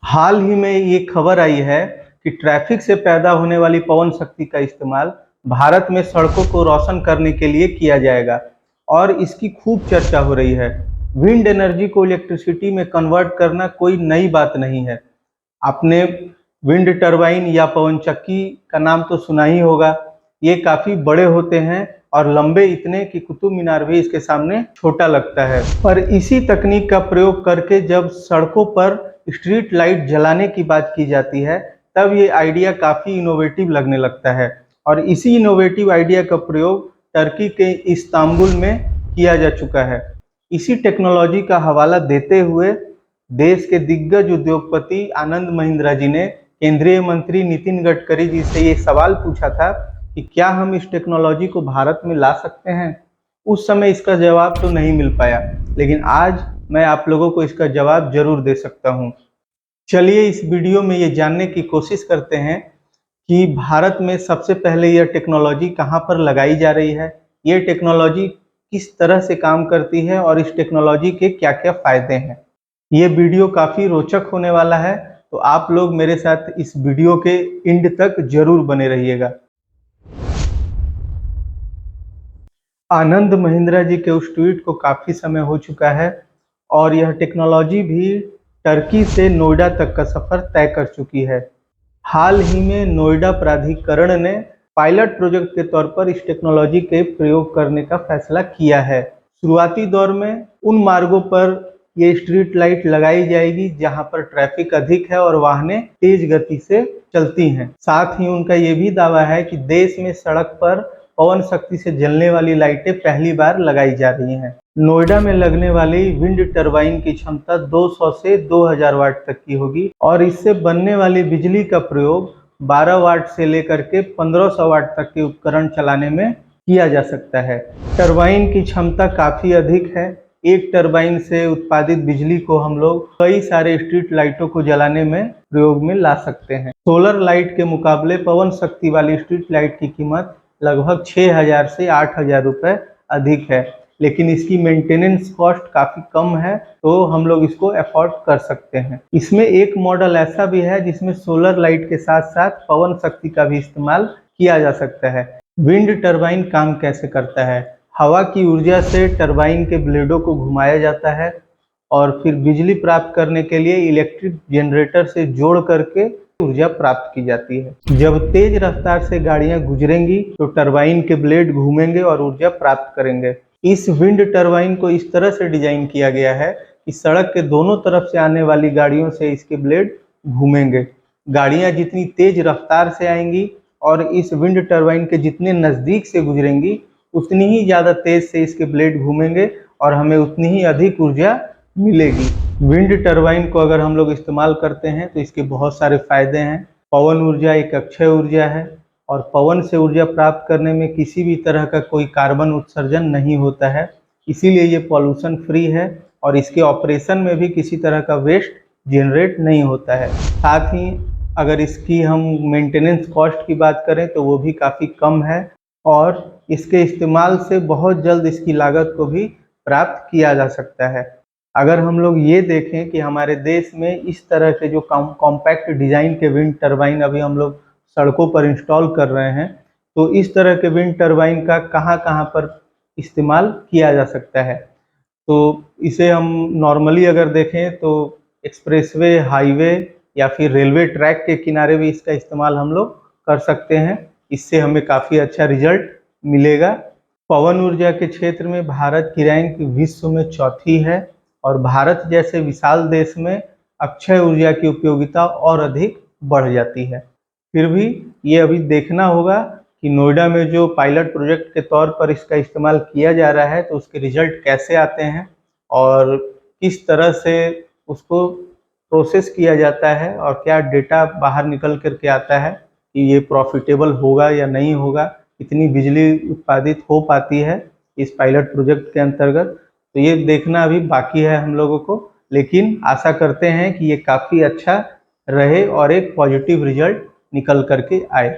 हाल ही में ये खबर आई है कि ट्रैफिक से पैदा होने वाली पवन शक्ति का इस्तेमाल भारत में सड़कों को रोशन करने के लिए किया जाएगा और इसकी खूब चर्चा हो रही है। विंड एनर्जी को इलेक्ट्रिसिटी में कन्वर्ट करना कोई नई बात नहीं है। आपने विंड टरबाइन या पवन चक्की का नाम तो सुना ही होगा। ये काफी बड़े होते हैं और लंबे इतने कि कुतुब मीनार भी इसके सामने छोटा लगता है। पर इसी तकनीक का प्रयोग करके जब सड़कों पर स्ट्रीट लाइट जलाने की बात की जाती है, तब ये आइडिया काफी इनोवेटिव लगने लगता है। और इसी इनोवेटिव आइडिया का प्रयोग टर्की के इस्तांबुल में किया जा चुका है। इसी टेक्नोलॉजी का हवाला देते हुए देश के दिग्गज उद्योगपति आनंद महिंद्रा जी ने केंद्रीय मंत्री नितिन गडकरी जी से ये सवाल पूछा था कि क्या हम इस टेक्नोलॉजी को भारत में ला सकते हैं। उस समय इसका जवाब तो नहीं मिल पाया, लेकिन आज मैं आप लोगों को इसका जवाब जरूर दे सकता हूँ। चलिए इस वीडियो में ये जानने की कोशिश करते हैं कि भारत में सबसे पहले यह टेक्नोलॉजी कहाँ पर लगाई जा रही है, ये टेक्नोलॉजी किस तरह से काम करती है और इस टेक्नोलॉजी के क्या क्या फायदे हैं। ये वीडियो काफ़ी रोचक होने वाला है, तो आप लोग मेरे साथ इस वीडियो के एंड तक जरूर बने रहिएगा। आनंद महिंद्रा जी के उस ट्वीट को काफ़ी समय हो चुका है और यह टेक्नोलॉजी भी टर्की से नोएडा तक का सफ़र तय कर चुकी है। हाल ही में नोएडा प्राधिकरण ने पायलट प्रोजेक्ट के तौर पर इस टेक्नोलॉजी के प्रयोग करने का फैसला किया है। शुरुआती दौर में उन मार्गों पर ये स्ट्रीट लाइट लगाई जाएगी जहां पर ट्रैफिक अधिक है और वाहनें तेज गति से चलती हैं। साथ ही उनका ये भी दावा है कि देश में सड़क पर पवन शक्ति से जलने वाली लाइटें पहली बार लगाई जा रही हैं। नोएडा में लगने वाली विंड टरबाइन की क्षमता 200 से 2000 वाट तक की होगी और इससे बनने वाली बिजली का प्रयोग 12 वाट से लेकर के 1500 वाट तक के उपकरण चलाने में किया जा सकता है। टरबाइन की क्षमता काफ़ी अधिक है। एक टरबाइन से उत्पादित बिजली को हम लोग कई सारे स्ट्रीट लाइटों को जलाने में प्रयोग में ला सकते हैं। सोलर लाइट के मुकाबले पवन शक्ति वाली स्ट्रीट लाइट की कीमत लगभग 6000 से 8000 रुपये अधिक है, लेकिन इसकी मेंटेनेंस कॉस्ट काफ़ी कम है, तो हम लोग इसको अफोर्ड कर सकते हैं। इसमें एक मॉडल ऐसा भी है जिसमें सोलर लाइट के साथ साथ पवन शक्ति का भी इस्तेमाल किया जा सकता है। विंड टरबाइन काम कैसे करता है? हवा की ऊर्जा से टरबाइन के ब्लेडों को घुमाया जाता है और फिर बिजली प्राप्त करने के लिए इलेक्ट्रिक जनरेटर से जोड़ करके ऊर्जा प्राप्त की जाती है। जब तेज रफ्तार से गाड़ियां गुजरेंगी तो टरबाइन के ब्लेड घूमेंगे और ऊर्जा प्राप्त करेंगे। इस विंड टरबाइन को इस तरह से डिजाइन किया गया है कि सड़क के दोनों तरफ से आने वाली गाड़ियों से इसके ब्लेड घूमेंगे। गाड़ियां जितनी तेज रफ्तार से आएंगी और इस विंड टरबाइन के जितने नज़दीक से गुजरेंगी, उतनी ही ज़्यादा तेज से इसके ब्लेड घूमेंगे और हमें उतनी ही अधिक ऊर्जा मिलेगी। विंड टरबाइन को अगर हम लोग इस्तेमाल करते हैं तो इसके बहुत सारे फायदे हैं। पवन ऊर्जा एक अक्षय ऊर्जा है और पवन से ऊर्जा प्राप्त करने में किसी भी तरह का कोई कार्बन उत्सर्जन नहीं होता है, इसीलिए ये पॉल्यूशन फ्री है और इसके ऑपरेशन में भी किसी तरह का वेस्ट जनरेट नहीं होता है। साथ ही अगर इसकी हम मेंटेनेंस कॉस्ट की बात करें तो वो भी काफ़ी कम है और इसके इस्तेमाल से बहुत जल्द इसकी लागत को भी प्राप्त किया जा सकता है। अगर हम लोग ये देखें कि हमारे देश में इस तरह के जो कॉम्पैक्ट डिज़ाइन के विंड टरबाइन अभी हम लोग सड़कों पर इंस्टॉल कर रहे हैं, तो इस तरह के विंड टरबाइन का कहाँ कहाँ पर इस्तेमाल किया जा सकता है। तो इसे हम नॉर्मली अगर देखें तो एक्सप्रेसवे, हाईवे या फिर रेलवे ट्रैक के किनारे भी इसका इस्तेमाल हम लोग कर सकते हैं। इससे हमें काफ़ी अच्छा रिजल्ट मिलेगा। पवन ऊर्जा के क्षेत्र में भारत की रैंक विश्व में चौथी है और भारत जैसे विशाल देश में अक्षय ऊर्जा की उपयोगिता और अधिक बढ़ जाती है। फिर भी ये अभी देखना होगा कि नोएडा में जो पायलट प्रोजेक्ट के तौर पर इसका इस्तेमाल किया जा रहा है तो उसके रिजल्ट कैसे आते हैं और किस तरह से उसको प्रोसेस किया जाता है और क्या डेटा बाहर निकल करके आता है कि ये प्रॉफिटेबल होगा या नहीं होगा, कितनी बिजली उत्पादित हो पाती है इस पायलट प्रोजेक्ट के अंतर्गत। तो ये देखना अभी बाकी है हम लोगों को, लेकिन आशा करते हैं कि ये काफ़ी अच्छा रहे और एक पॉजिटिव रिजल्ट निकल करके आए।